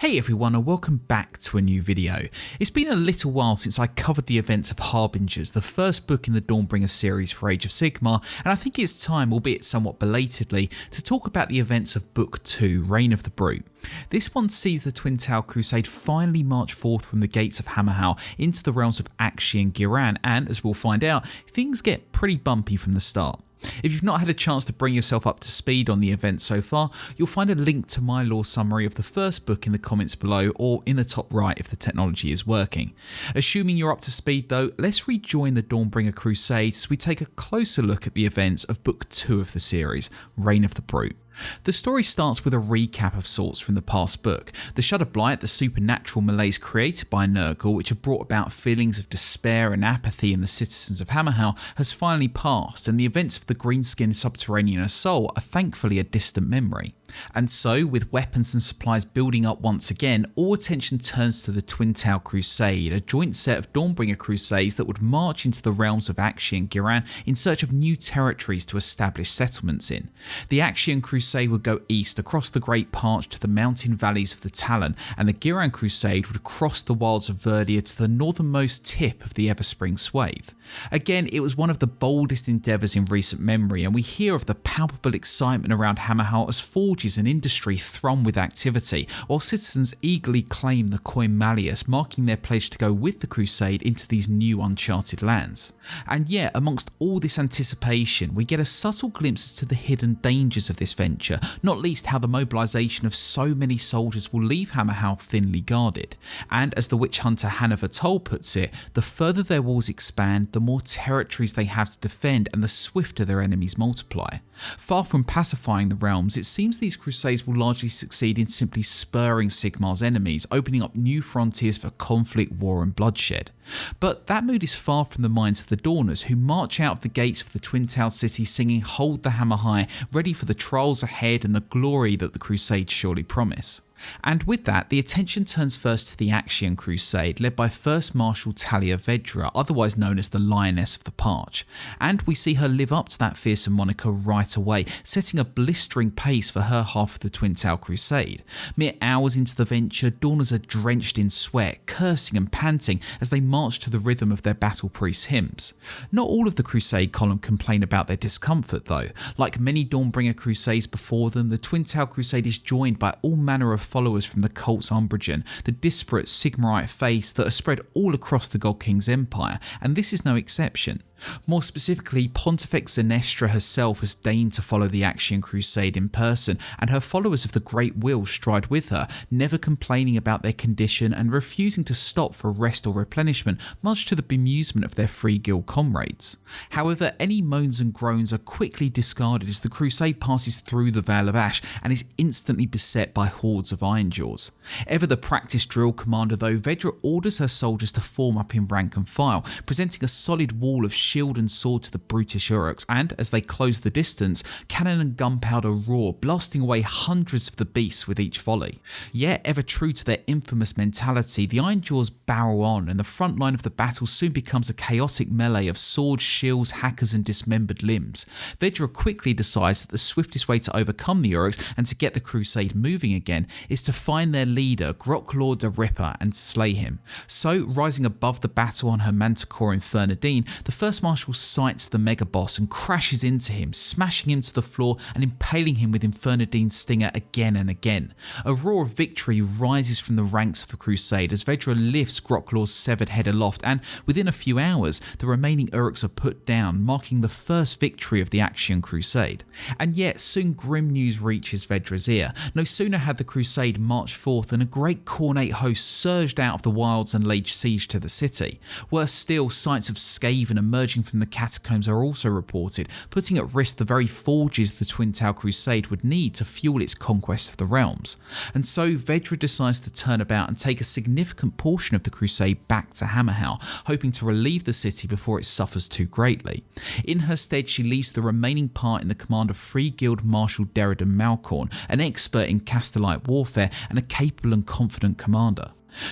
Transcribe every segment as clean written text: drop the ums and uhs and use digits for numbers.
Hey everyone, and welcome back to a new video. It's been a little while since I covered the events of Harbingers, the first book in the Dawnbringers series for Age of Sigmar, and I think it's time, albeit somewhat belatedly, to talk about the events of Book 2, Reign of the Brute. This one sees the Twin-Tailed Crusade finally march forth from the gates of Hammerhal into the realms of Aqshy and Ghyran, and as we'll find out, things get pretty bumpy from the start. If you've not had a chance to bring yourself up to speed on the event so far, you'll find a link to my lore summary of the first book in the comments below or in the top right if the technology is working. Assuming you're up to speed though, let's rejoin the Dawnbringer Crusade as we take a closer look at the events of Book 2 of the series, Reign of the Brute. The story starts with a recap of sorts from the past book. The Shudder Blight, the supernatural malaise created by Nurgle, which have brought about feelings of despair and apathy in the citizens of Hammerhal, has finally passed, and the events of the Greenskin subterranean assault are thankfully a distant memory. And so, with weapons and supplies building up once again, all attention turns to the Twin-Tailed Crusade, a joint set of Dawnbringer Crusades that would march into the realms of Aqshy and Ghyran in search of new territories to establish settlements in. The Aqshy Crusade would go east across the Great Parch to the mountain valleys of the Talon, and the Ghyran Crusade would cross the wilds of Verdia to the northernmost tip of the Everspring Swathe. Again, it was one of the boldest endeavours in recent memory, and we hear of the palpable excitement around Hammerhal as forges and industry throng with activity, while citizens eagerly claim the coin malleus, marking their pledge to go with the Crusade into these new uncharted lands. And yet, amongst all this anticipation, we get a subtle glimpse to the hidden dangers of this venture, not least how the mobilisation of so many soldiers will leave Hammerhal thinly guarded. And as the witch hunter Hannah Toll puts it, the further their walls expand, the more territories they have to defend and the swifter their enemies multiply. Far from pacifying the realms, it seems these crusades will largely succeed in simply spurring Sigmar's enemies, opening up new frontiers for conflict, war and bloodshed. But that mood is far from the minds of the Dawners, who march out of the gates of the Twin-Tailed city singing Hold the Hammer High, ready for the trials ahead and the glory that the crusades surely promise. And with that, the attention turns first to the Aqshy Crusade, led by First Marshal Talia Vedra, otherwise known as the Lioness of the Parch. And we see her live up to that fearsome moniker right away, setting a blistering pace for her half of the Twin-Tailed Crusade. Mere hours into the venture, Dawners are drenched in sweat, cursing and panting as they march to the rhythm of their battle priest hymns. Not all of the Crusade column complain about their discomfort though. Like many Dawnbringer Crusades before them, the Twin-Tailed Crusade is joined by all manner of followers from the cults Umbragen, the disparate Sigmarite faiths that are spread all across the God King's empire, and this is no exception. More specifically, Pontifex Zenestra herself has deigned to follow the Aqshy Crusade in person, and her followers of the Great Will stride with her, never complaining about their condition and refusing to stop for rest or replenishment, much to the bemusement of their free guild comrades. However, any moans and groans are quickly discarded as the crusade passes through the Vale of Ash and is instantly beset by hordes of Ironjaws. Ever the practiced drill commander though, Vedra orders her soldiers to form up in rank and file, presenting a solid wall of shield and sword to the brutish Uruks, and as they close the distance, cannon and gunpowder roar, blasting away hundreds of the beasts with each volley. Yet, ever true to their infamous mentality, the Ironjaws barrel on, and the front line of the battle soon becomes a chaotic melee of swords, shields, hackers and dismembered limbs. Vedra quickly decides that the swiftest way to overcome the Uruks and to get the crusade moving again is to find their leader, Groklord the Ripper, and slay him. So, rising above the battle on her Manticore Infernadine, the First Marshal sights the mega boss and crashes into him, smashing him to the floor and impaling him with Infernadine's stinger again and again. A roar of victory rises from the ranks of the crusade as Vedra lifts Groklord's severed head aloft, and within a few hours the remaining Uruks are put down, marking the first victory of the Aqshy Crusade. And yet soon grim news reaches Vedra's ear. No sooner had the crusade marched forth than a great Khornate host surged out of the wilds and laid siege to the city. Worse still, sights of Skaven emerging from the catacombs are also reported, putting at risk the very forges the Twin-Tailed Crusade would need to fuel its conquest of the realms. And so Vedra decides to turn about and take a significant portion of the crusade back to Hammerhal, hoping to relieve the city before it suffers too greatly. In her stead, she leaves the remaining part in the command of Free Guild Marshal Derridon Malcorn, an expert in Castellite warfare and a capable and confident commander.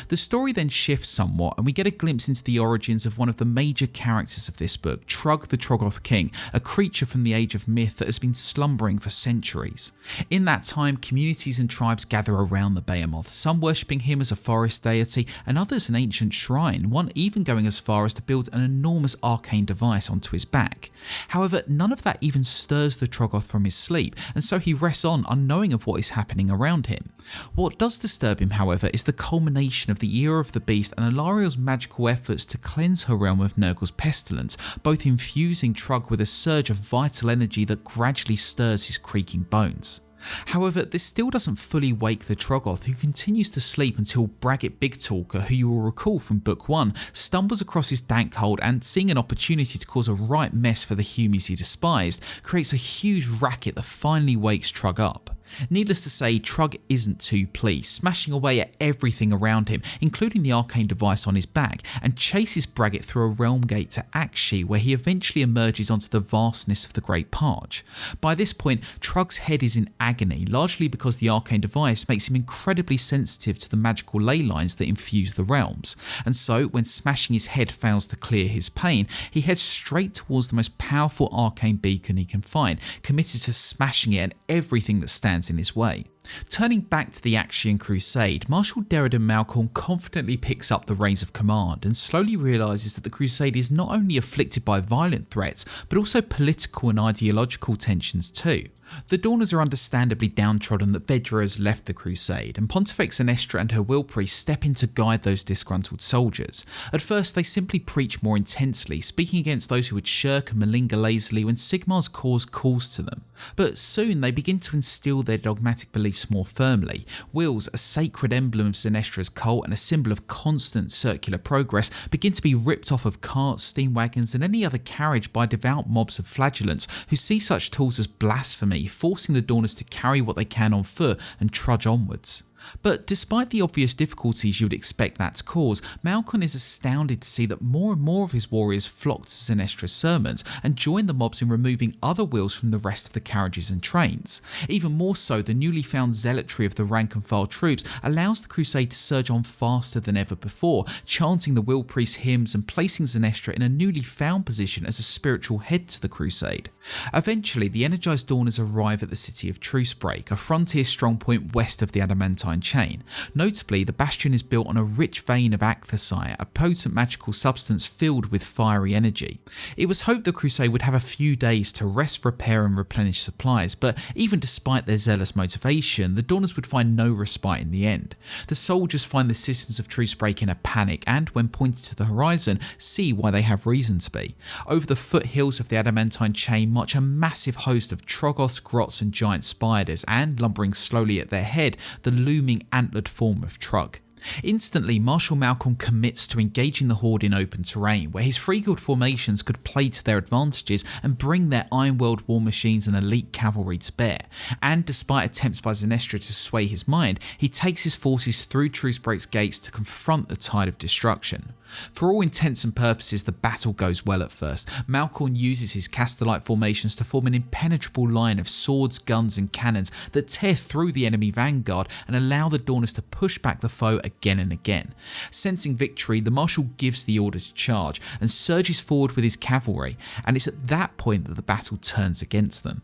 The story then shifts somewhat and we get a glimpse into the origins of one of the major characters of this book, Trugg the Troggoth King, a creature from the Age of Myth that has been slumbering for centuries. In that time, communities and tribes gather around the Behemoth, some worshipping him as a forest deity and others an ancient shrine, one even going as far as to build an enormous arcane device onto his back. However, none of that even stirs the Troggoth from his sleep, and so he rests on unknowing of what is happening around him. What does disturb him, however, is the culmination of the Year of the Beast and Alarielle's magical efforts to cleanse her realm of Nurgle's pestilence, both infusing Trugg with a surge of vital energy that gradually stirs his creaking bones. However, this still doesn't fully wake the Troggoth, who continues to sleep until Braggett Bigtalker, who you will recall from Book 1, stumbles across his dank hold and, seeing an opportunity to cause a right mess for the Humies he despised, creates a huge racket that finally wakes Trugg up. Needless to say, Trugg isn't too pleased, smashing away at everything around him, including the arcane device on his back, and chases Braggett through a realm gate to Aqshy, where he eventually emerges onto the vastness of the Great Parch. By this point, Trugg's head is in agony, largely because the arcane device makes him incredibly sensitive to the magical ley lines that infuse the realms, and so when smashing his head fails to clear his pain, he heads straight towards the most powerful arcane beacon he can find, committed to smashing it and everything that stands in his way. Turning back to the Aqshy and Crusade, Marshal Derridon Malcolm confidently picks up the reins of command and slowly realises that the Crusade is not only afflicted by violent threats, but also political and ideological tensions too. The Dawners are understandably downtrodden that Vedra has left the Crusade, and Pontifex Zenestra and her will priest step in to guide those disgruntled soldiers. At first they simply preach more intensely, speaking against those who would shirk and malinger lazily when Sigmar's cause calls to them. But soon they begin to instill their dogmatic beliefs more firmly. Wills, a sacred emblem of Zenestra's cult and a symbol of constant circular progress, begin to be ripped off of carts, steam wagons and any other carriage by devout mobs of flagellants who see such tools as blasphemy, forcing the Dawners to carry what they can on foot and trudge onwards. But despite the obvious difficulties you would expect that to cause, Malcolm is astounded to see that more and more of his warriors flock to Zenestra's sermons and join the mobs in removing other wills from the rest of the carriages and trains. Even more so, the newly found zealotry of the rank and file troops allows the crusade to surge on faster than ever before, chanting the will priest hymns and placing Zenestra in a newly found position as a spiritual head to the crusade. Eventually, the energised Dawners arrive at the city of Trucebreak, a frontier strongpoint west of the Adamantine chain. Notably, the bastion is built on a rich vein of Acthosite, a potent magical substance filled with fiery energy. It was hoped the crusade would have a few days to rest, repair and replenish supplies, but even despite their zealous motivation, the Dawners would find no respite in the end. The soldiers find the citizens of Trucebreak in a panic and, when pointed to the horizon, see why they have reason to be. Over the foothills of the Adamantine chain march a massive host of Troggoths, Grots and giant spiders, and, lumbering slowly at their head, the looming antlered form of Trugg. Instantly, Marshal Malcolm commits to engaging the horde in open terrain, where his free guild formations could play to their advantages and bring their Iron World war machines and elite cavalry to bear. And despite attempts by Zenestra to sway his mind, he takes his forces through Trucebreak's gates to confront the tide of destruction. For all intents and purposes, the battle goes well at first. Malcolm uses his Castellite formations to form an impenetrable line of swords, guns and cannons that tear through the enemy vanguard and allow the Dawners to push back the foe again and again. Sensing victory, the Marshal gives the order to charge and surges forward with his cavalry, and it's at that point that the battle turns against them.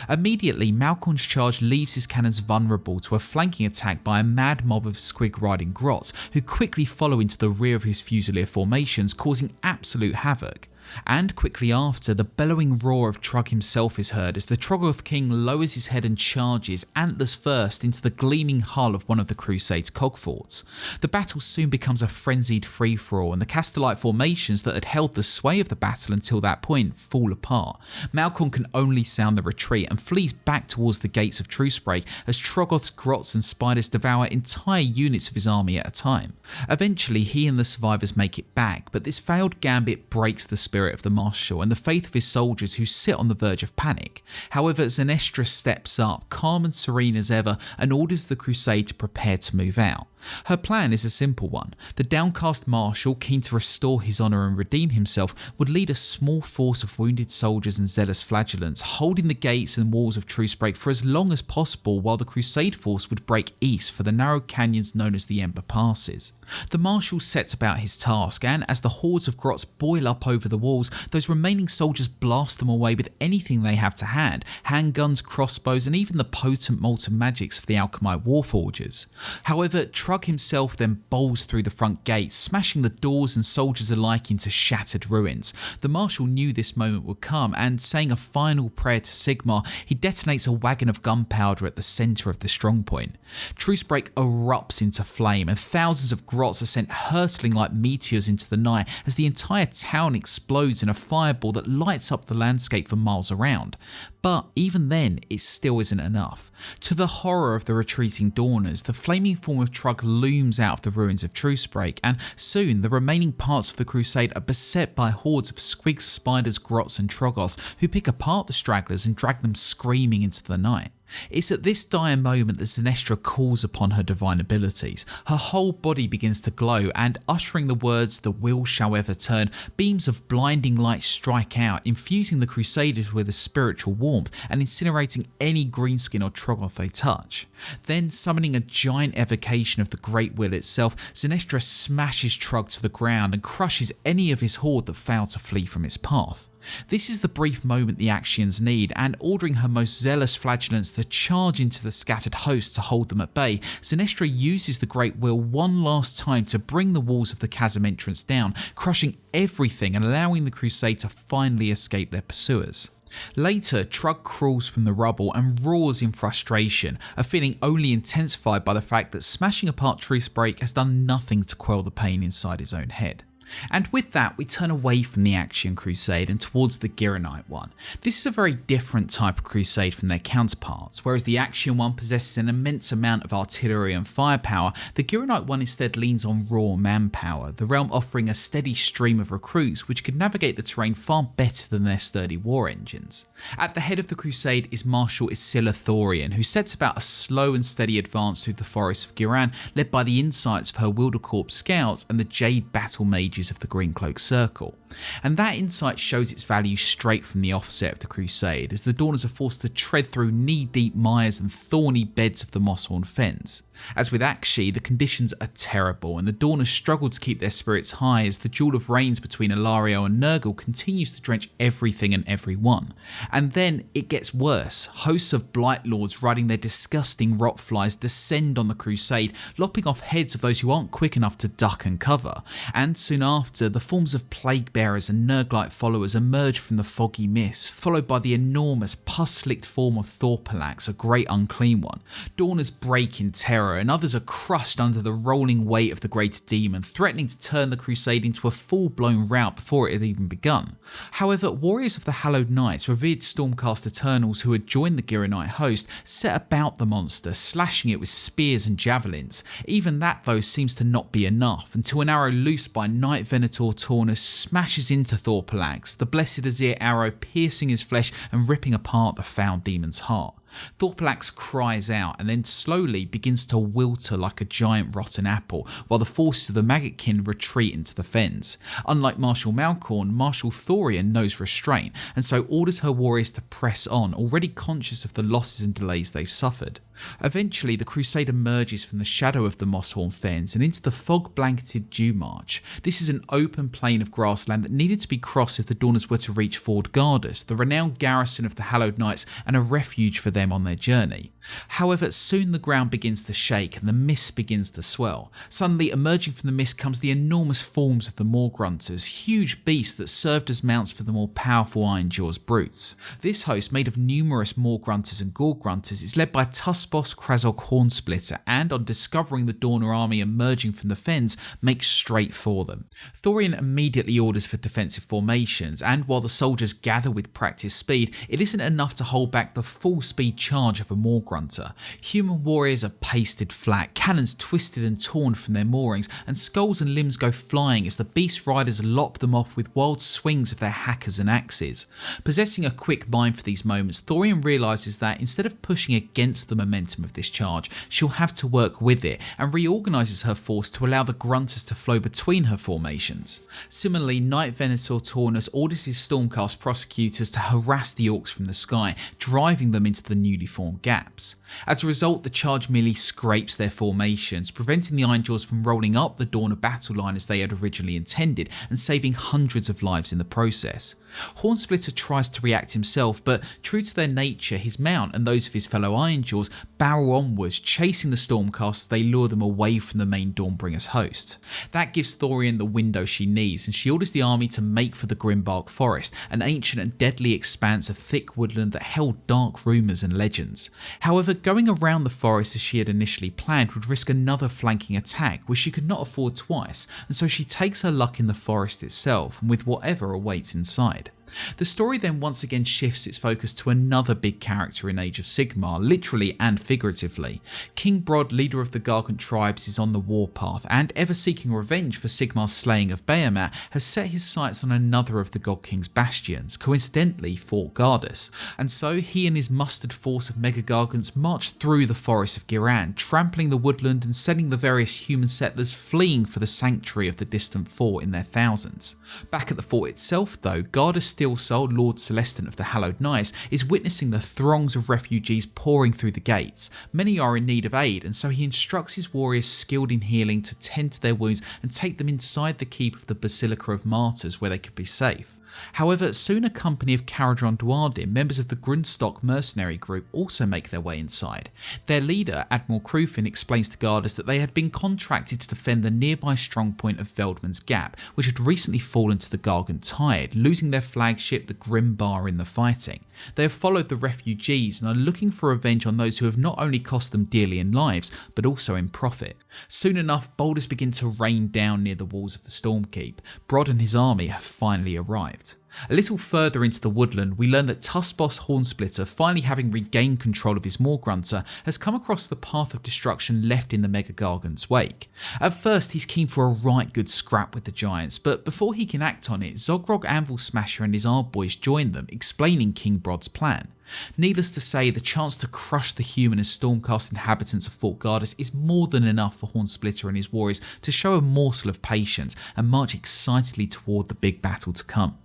Immediately, Malcolm's charge leaves his cannons vulnerable to a flanking attack by a mad mob of squig-riding grots, who quickly follow into the rear of his Fusilier formations, causing absolute havoc. And quickly after, the bellowing roar of Trugg himself is heard as the Troggoth King lowers his head and charges, antlers first, into the gleaming hull of one of the Crusade's cogforts. The battle soon becomes a frenzied free-for-all, and the Castellite formations that had held the sway of the battle until that point fall apart. Malcolm can only sound the retreat and flees back towards the gates of Trucebreak as Troggoths, Grots and Spiders devour entire units of his army at a time. Eventually, he and the survivors make it back, but this failed gambit breaks the spirit of the Marshal and the faith of his soldiers, who sit on the verge of panic. However, Zenestra steps up, calm and serene as ever, and orders the crusade to prepare to move out. Her plan is a simple one. The downcast marshal, keen to restore his honour and redeem himself, would lead a small force of wounded soldiers and zealous flagellants, holding the gates and walls of Trucebreak for as long as possible while the Crusade force would break east for the narrow canyons known as the Ember Passes. The marshal sets about his task, and as the hordes of grots boil up over the walls, those remaining soldiers blast them away with anything they have to hand: handguns, crossbows, and even the potent molten magics of the alchemite warforgers. However, Trugg himself then bowls through the front gates, smashing the doors and soldiers alike into shattered ruins. The marshal knew this moment would come, and saying a final prayer to Sigmar, he detonates a wagon of gunpowder at the centre of the strongpoint. Trucebreak erupts into flame, and thousands of grots are sent hurtling like meteors into the night as the entire town explodes in a fireball that lights up the landscape for miles around. But even then, it still isn't enough. To the horror of the retreating Dawners, the flaming form of Trugg looms out of the ruins of Trucebreak, and soon the remaining parts of the Crusade are beset by hordes of squigs, spiders, grots and troggoths who pick apart the stragglers and drag them screaming into the night. It's at this dire moment that Zenestra calls upon her divine abilities. Her whole body begins to glow, and uttering the words, "The wheel shall ever turn," beams of blinding light strike out, infusing the Crusaders with a spiritual warmth and incinerating any greenskin or troggoth they touch. Then, summoning a giant evocation of the Great Will itself, Zenestra smashes Trugg to the ground and crushes any of his horde that fail to flee from its path. This is the brief moment the Aqshians need, and ordering her most zealous flagellants to charge into the scattered host to hold them at bay, Zenestra uses the Great Will one last time to bring the walls of the chasm entrance down, crushing everything and allowing the Crusade to finally escape their pursuers. Later, Trugg crawls from the rubble and roars in frustration, a feeling only intensified by the fact that smashing apart Trucebreak has done nothing to quell the pain inside his own head. And with that, we turn away from the Aqshian Crusade and towards the Ghyranite one. This is a very different type of crusade from their counterparts. Whereas the Aqshian one possesses an immense amount of artillery and firepower, the Ghyranite one instead leans on raw manpower, the realm offering a steady stream of recruits which could navigate the terrain far better than their sturdy war engines. At the head of the crusade is Marshal Isilla Thorian, who sets about a slow and steady advance through the forests of Ghyran, led by the insights of her Wildercorp scouts and the Jade battle mages of the Greencloak Circle. And that insight shows its value straight from the offset of the crusade, as the Dawners are forced to tread through knee-deep mires and thorny beds of the Mosshorn Fens. As with Aqshy, the conditions are terrible, and the Dawners struggle to keep their spirits high as the duel of reigns between Ilario and Nurgle continues to drench everything and everyone. And then it gets worse. Hosts of Blight Lords riding their disgusting rotflies descend on the crusade, lopping off heads of those who aren't quick enough to duck and cover. And soon after, the forms of Plague Bearers and Nurglite followers emerge from the foggy mist, followed by the enormous pus-slicked form of Thorpalax, a great unclean one. Dawners break in terror, and others are crushed under the rolling weight of the great demon, threatening to turn the crusade into a full-blown rout before it had even begun. However, warriors of the Hallowed Knights, revered Stormcast Eternals who had joined the Ghyranite host, set about the monster, slashing it with spears and javelins. Even that though seems to not be enough, until an arrow loosed by Knight Venator Taunus smashes into Thorpalax, the Blessed Azir arrow piercing his flesh and ripping apart the foul demon's heart. Thorpalax cries out and then slowly begins to wilter like a giant rotten apple, while the forces of the Maggotkin retreat into the fens. Unlike Marshal Malcorn, Marshal Thorian knows restraint, and so orders her warriors to press on, already conscious of the losses and delays they've suffered. Eventually, the crusade emerges from the shadow of the Mosshorn Fens and into the fog-blanketed Dew March. This is an open plain of grassland that needed to be crossed if the Dawners were to reach Ford Gardus, the renowned garrison of the Hallowed Knights and a refuge for them on their journey. However, soon the ground begins to shake and the mist begins to swell. Suddenly, emerging from the mist comes the enormous forms of the Maw-Gruntas, huge beasts that served as mounts for the more powerful Ironjaw's brutes. This host, made of numerous Maw-Gruntas and Gore-Gruntas, is led by Tussboss Krazog Hornsplitter, and on discovering the Dawner army emerging from the fens, makes straight for them. Thorian immediately orders for defensive formations, and while the soldiers gather with practiced speed, it isn't enough to hold back the full-speed charge of a Maw-Grunta. Human warriors are pasted flat, cannons twisted and torn from their moorings, and skulls and limbs go flying as the beast riders lop them off with wild swings of their hackers and axes. Possessing a quick mind for these moments, Thorian realises that instead of pushing against the momentum of this charge, she'll have to work with it, and reorganises her force to allow the Gruntas to flow between her formations. Similarly, Knight Venator Taunus orders his Stormcast prosecutors to harass the orcs from the sky, driving them into the newly formed gaps. As a result, the charge merely scrapes their formations, preventing the Ironjaws from rolling up the Dawn of Battle line as they had originally intended, and saving hundreds of lives in the process. Hornsplitter tries to react himself, but true to their nature, his mount and those of his fellow Ironjaws barrel onwards, chasing the Stormcast as they lure them away from the main Dawnbringers host. That gives Thorian the window she needs, and she orders the army to make for the Grimbark Forest, an ancient and deadly expanse of thick woodland that held dark rumours and legends. However, going around the forest as she had initially planned would risk another flanking attack, which she could not afford twice, and so she takes her luck in the forest itself, and with whatever awaits inside. The story then once again shifts its focus to another big character in Age of Sigmar, literally and figuratively. King Brod, leader of the Gargant tribes, is on the warpath, and ever seeking revenge for Sigmar's slaying of Behemat, has set his sights on another of the God King's bastions, coincidentally Fort Gardas, and so he and his mustered force of Mega Gargants march through the forest of Ghyran, trampling the woodland and sending the various human settlers fleeing for the sanctuary of the distant fort in their thousands. Back at the fort itself though, Gardas Steel Soul, Lord Celestin of the Hallowed Knights, is witnessing the throngs of refugees pouring through the gates. Many are in need of aid, and so he instructs his warriors skilled in healing to tend to their wounds and take them inside the keep of the Basilica of Martyrs where they could be safe. However, soon a company of Caradron Dwardim, members of the Grundstock mercenary group, also make their way inside. Their leader, Admiral Crufin, explains to Gardas that they had been contracted to defend the nearby strongpoint of Veldman's Gap, which had recently fallen to the Gargant Tide, losing their flagship, the Grimbar, in the fighting. They have followed the refugees and are looking for revenge on those who have not only cost them dearly in lives, but also in profit. Soon enough, boulders begin to rain down near the walls of the Stormkeep. Brod and his army have finally arrived. A little further into the woodland, we learn that Tuskboss Hornsplitter, finally having regained control of his Maw-Grunta, has come across the path of destruction left in the Mega Gargant's wake. At first, he's keen for a right good scrap with the giants, but before he can act on it, Zogrog Anvil Smasher and his Ardboys join them, explaining King Brod's plan. Needless to say, the chance to crush the human and Stormcast inhabitants of Fort Gardas is more than enough for Hornsplitter and his warriors to show a morsel of patience and march excitedly toward the big battle to come.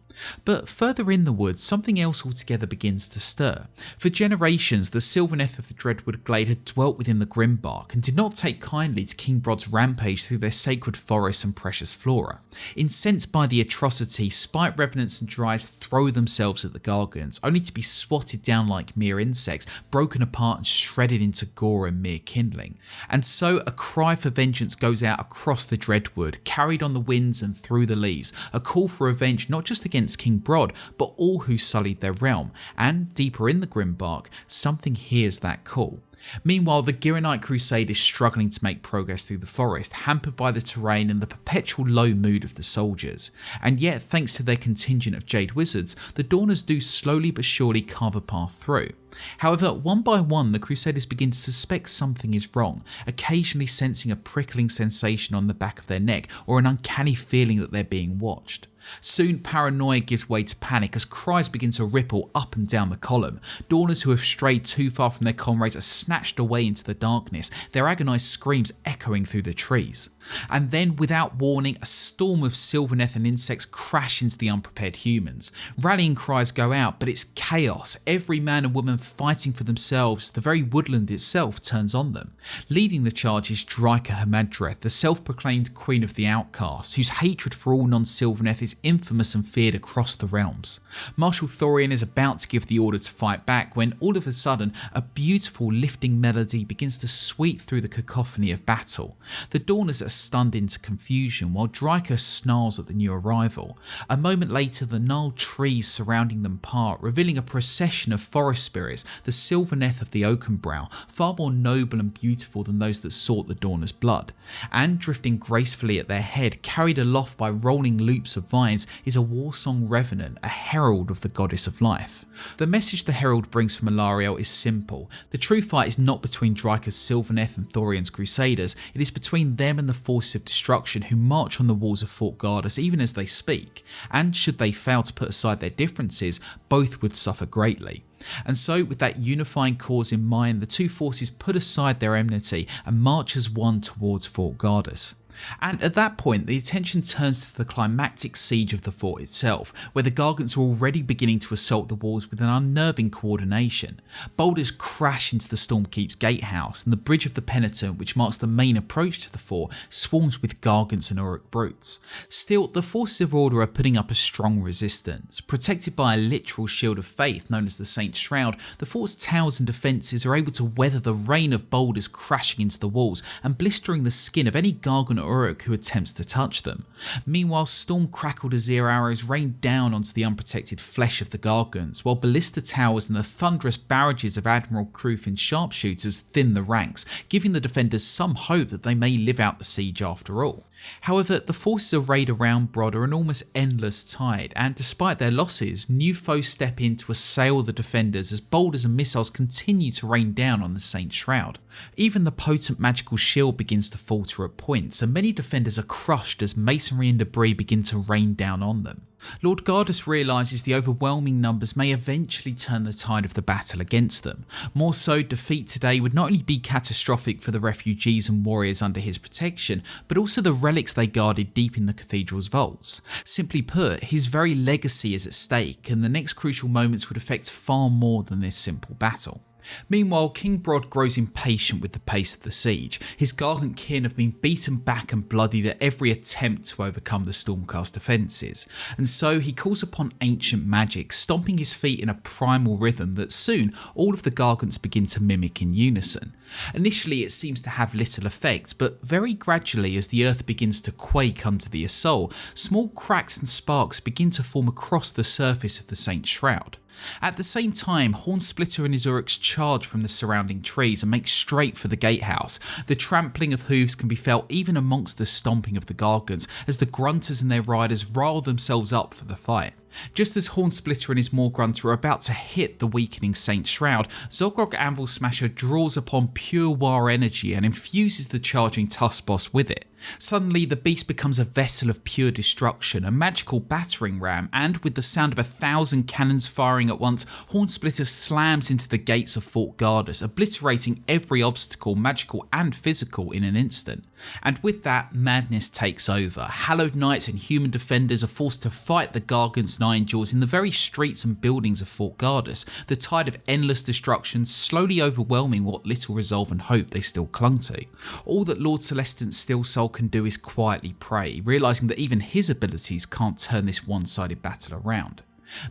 But further in the woods, something else altogether begins to stir. For generations, the Sylvaneth of the Dreadwood Glade had dwelt within the Grimbark and did not take kindly to King Brod's rampage through their sacred forests and precious flora. Incensed by the atrocity, Spite Revenants and Dryas throw themselves at the Gargants, only to be swatted down like mere insects, broken apart and shredded into gore and mere kindling. And so a cry for vengeance goes out across the Dreadwood, carried on the winds and through the leaves, a call for revenge not just against King Brod, but all who sullied their realm, and deeper in the Grimbark, something hears that call. Meanwhile, the Ghyranite Crusade is struggling to make progress through the forest, hampered by the terrain and the perpetual low mood of the soldiers. And yet, thanks to their contingent of Jade Wizards, the Dawners do slowly but surely carve a path through. However, one by one, the Crusaders begin to suspect something is wrong, occasionally sensing a prickling sensation on the back of their neck or an uncanny feeling that they're being watched. Soon, paranoia gives way to panic as cries begin to ripple up and down the column. Dawners who have strayed too far from their comrades are snatched away into the darkness, their agonised screams echoing through the trees. And then, without warning, a storm of Sylvaneth and insects crash into the unprepared humans. Rallying cries go out, but it's chaos, every man and woman fighting for themselves. The very woodland itself turns on them. Leading the charge is Dryka Hamadreth, the self-proclaimed queen of the outcasts, whose hatred for all non-Sylvaneth is infamous and feared across the realms. Marshal Thorian is about to give the order to fight back when all of a sudden a beautiful lifting melody begins to sweep through the cacophony of battle. The Dawners are stunned into confusion while Dryka snarls at the new arrival. A moment later, the gnarled trees surrounding them part, revealing a procession of forest spirits Belisarius, the Sylvaneth of the Oakenbrow, far more noble and beautiful than those that sought the Dawners' blood. And drifting gracefully at their head, carried aloft by rolling loops of vines, is a warsong revenant, a herald of the goddess of life. The message the herald brings from Alarielle is simple. The true fight is not between Draika's Sylvaneth and Thorian's Crusaders, it is between them and the forces of destruction who march on the walls of Fort Gardas even as they speak, and should they fail to put aside their differences, both would suffer greatly. And so, with that unifying cause in mind, the two forces put aside their enmity and march as one towards Fort Gardas. And at that point, the attention turns to the climactic siege of the fort itself, where the Gargants are already beginning to assault the walls with an unnerving coordination. Boulders crash into the Stormkeep's gatehouse, and the Bridge of the Penitent, which marks the main approach to the fort, swarms with Gargants and Uruk brutes. Still, the forces of order are putting up a strong resistance. Protected by a literal shield of faith known as the Saint's Shroud, the fort's towers and defences are able to weather the rain of boulders crashing into the walls and blistering the skin of any Gargant or Uruk who attempts to touch them. Meanwhile, storm-crackled Azir arrows rain down onto the unprotected flesh of the Gargants, while ballista towers and the thunderous barrages of Admiral Cruffin's sharpshooters thin the ranks, giving the defenders some hope that they may live out the siege after all. However, the forces arrayed around Brod are an almost endless tide, and despite their losses, new foes step in to assail the defenders as boulders and missiles continue to rain down on the Saint's Shroud. Even the potent magical shield begins to falter at points, and many defenders are crushed as masonry and debris begin to rain down on them. Lord Gardas realises the overwhelming numbers may eventually turn the tide of the battle against them. More so, defeat today would not only be catastrophic for the refugees and warriors under his protection, but also the relics they guarded deep in the cathedral's vaults. Simply put, his very legacy is at stake, and the next crucial moments would affect far more than this simple battle. Meanwhile, King Brod grows impatient with the pace of the siege. His Gargant kin have been beaten back and bloodied at every attempt to overcome the Stormcast defences, and so he calls upon ancient magic, stomping his feet in a primal rhythm that soon all of the Gargants begin to mimic in unison. Initially it seems to have little effect, but very gradually as the earth begins to quake under the assault, small cracks and sparks begin to form across the surface of the Saint's Shroud. At the same time, Hornsplitter and his Uruks charge from the surrounding trees and make straight for the gatehouse. The trampling of hooves can be felt even amongst the stomping of the Gargants as the Grunters and their riders rile themselves up for the fight. Just as Hornsplitter and his Maw-Grunta are about to hit the weakening Saint's Shroud, Zogrog Anvil Smasher draws upon pure war energy and infuses the charging Tuskboss with it. Suddenly the beast becomes a vessel of pure destruction, a magical battering ram, and with the sound of 1,000 cannons firing at once, Hornsplitter slams into the gates of Fort Gardas, obliterating every obstacle, magical and physical, in an instant. And with that, madness takes over. Hallowed Knights and human defenders are forced to fight the Gargants and Ironjawz in the very streets and buildings of Fort Gardas, the tide of endless destruction slowly overwhelming what little resolve and hope they still clung to. All that Lord Celestin's Steel Soul can do is quietly pray, realising that even his abilities can't turn this one-sided battle around.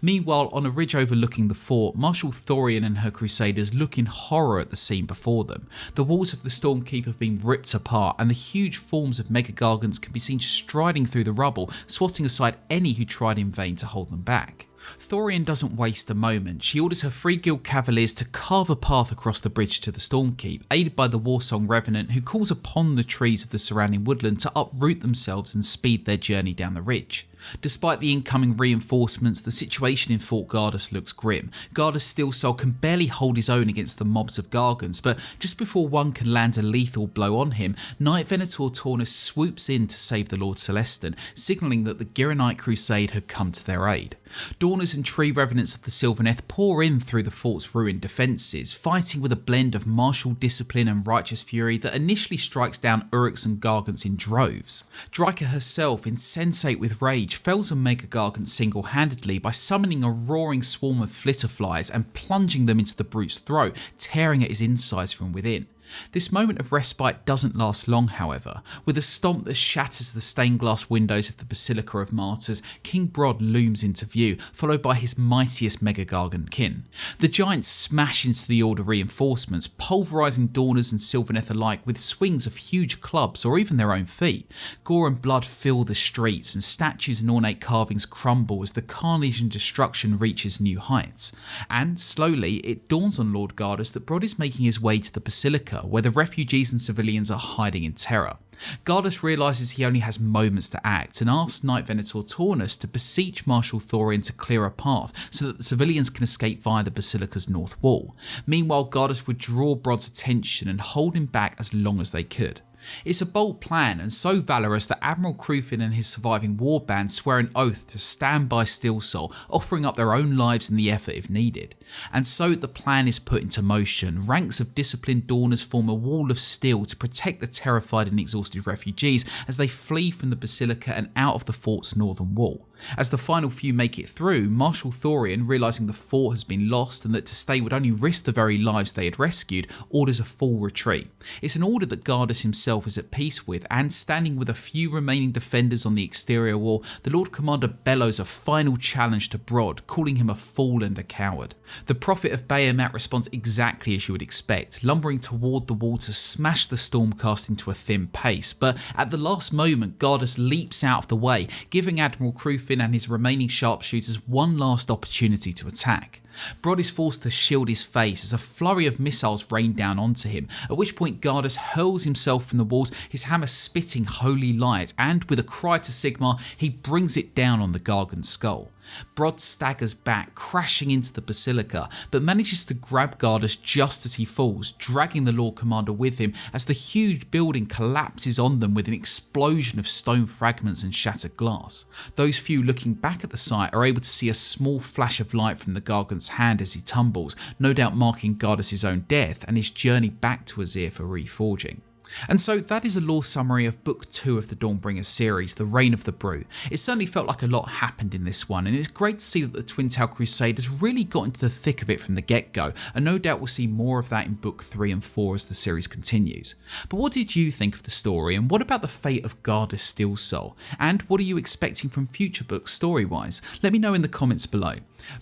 Meanwhile, on a ridge overlooking the fort, Marshal Thorian and her Crusaders look in horror at the scene before them. The walls of the Stormkeep have been ripped apart, and the huge forms of Mega Gargants can be seen striding through the rubble, swatting aside any who tried in vain to hold them back. Thorian doesn't waste a moment. She orders her 3 Guild Cavaliers to carve a path across the bridge to the Stormkeep, aided by the Warsong Revenant, who calls upon the trees of the surrounding woodland to uproot themselves and speed their journey down the ridge. Despite the incoming reinforcements, the situation in Fort Gardas looks grim. Gardas Steel Soul can barely hold his own against the mobs of Gargants, but just before one can land a lethal blow on him, Knight Venator Taunus swoops in to save the Lord Celestin, signalling that the Ghyranite Crusade had come to their aid. Dawners and Tree Revenants of the Sylvaneth pour in through the fort's ruined defences, fighting with a blend of martial discipline and righteous fury that initially strikes down Uruks and Gargants in droves. Draika herself, insensate with rage, fells a Mega Gargant single-handedly by summoning a roaring swarm of flitterflies and plunging them into the brute's throat, tearing at his insides from within. This moment of respite doesn't last long, however. With a stomp that shatters the stained glass windows of the Basilica of Martyrs, King Brod looms into view, followed by his mightiest Mega-Gargant kin. The giants smash into the Order reinforcements, pulverising Dawners and Sylvaneth alike with swings of huge clubs or even their own feet. Gore and blood fill the streets, and statues and ornate carvings crumble as the carnage and destruction reaches new heights. And slowly, it dawns on Lord Gardas that Brod is making his way to the Basilica, where the refugees and civilians are hiding in terror. Gardas realises he only has moments to act and asks Knight Venator Taunus to beseech Marshal Thorian to clear a path so that the civilians can escape via the Basilica's north wall. Meanwhile, Gardas would draw Brod's attention and hold him back as long as they could. It's a bold plan and so valorous that Admiral Crufin and his surviving warband swear an oath to stand by Steelsol, offering up their own lives in the effort if needed. And so the plan is put into motion. Ranks of disciplined Dawners form a wall of steel to protect the terrified and exhausted refugees as they flee from the Basilica and out of the fort's northern wall. As the final few make it through, Marshal Thorian, realising the fort has been lost and that to stay would only risk the very lives they had rescued, orders a full retreat. It's an order that Gardas himself is at peace with, and standing with a few remaining defenders on the exterior wall, the Lord Commander bellows a final challenge to Brod, calling him a fool and a coward. The Prophet of Bahamut responds exactly as you would expect, lumbering toward the wall to smash the Stormcast into a thin paste, but at the last moment Gardas leaps out of the way, giving Admiral Crufin and his remaining sharpshooters one last opportunity to attack. Brod is forced to shield his face as a flurry of missiles rain down onto him, at which point Gardas hurls himself from the walls, his hammer spitting holy light, and with a cry to Sigmar, he brings it down on the Gargant skull. Brod staggers back, crashing into the Basilica, but manages to grab Gardas just as he falls, dragging the Lord Commander with him as the huge building collapses on them with an explosion of stone fragments and shattered glass. Those few looking back at the site are able to see a small flash of light from the Gargant's hand as he tumbles, no doubt marking Gardas' own death and his journey back to Azyr for reforging. And so that is a lore summary of Book 2 of the Dawnbringers series, The Reign of the Brute. It certainly felt like a lot happened in this one, and it's great to see that the Twin-Tailed Crusade has really got into the thick of it from the get-go, and no doubt we'll see more of that in Book 3 and 4 as the series continues. But what did you think of the story, and what about the fate of Gardas Steelsol? And what are you expecting from future books story-wise? Let me know in the comments below.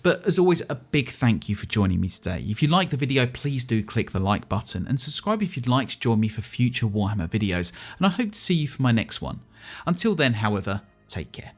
But as always, a big thank you for joining me today. If you liked the video, please do click the like button and subscribe if you'd like to join me for future Warhammer videos, and I hope to see you for my next one. Until then, however, take care.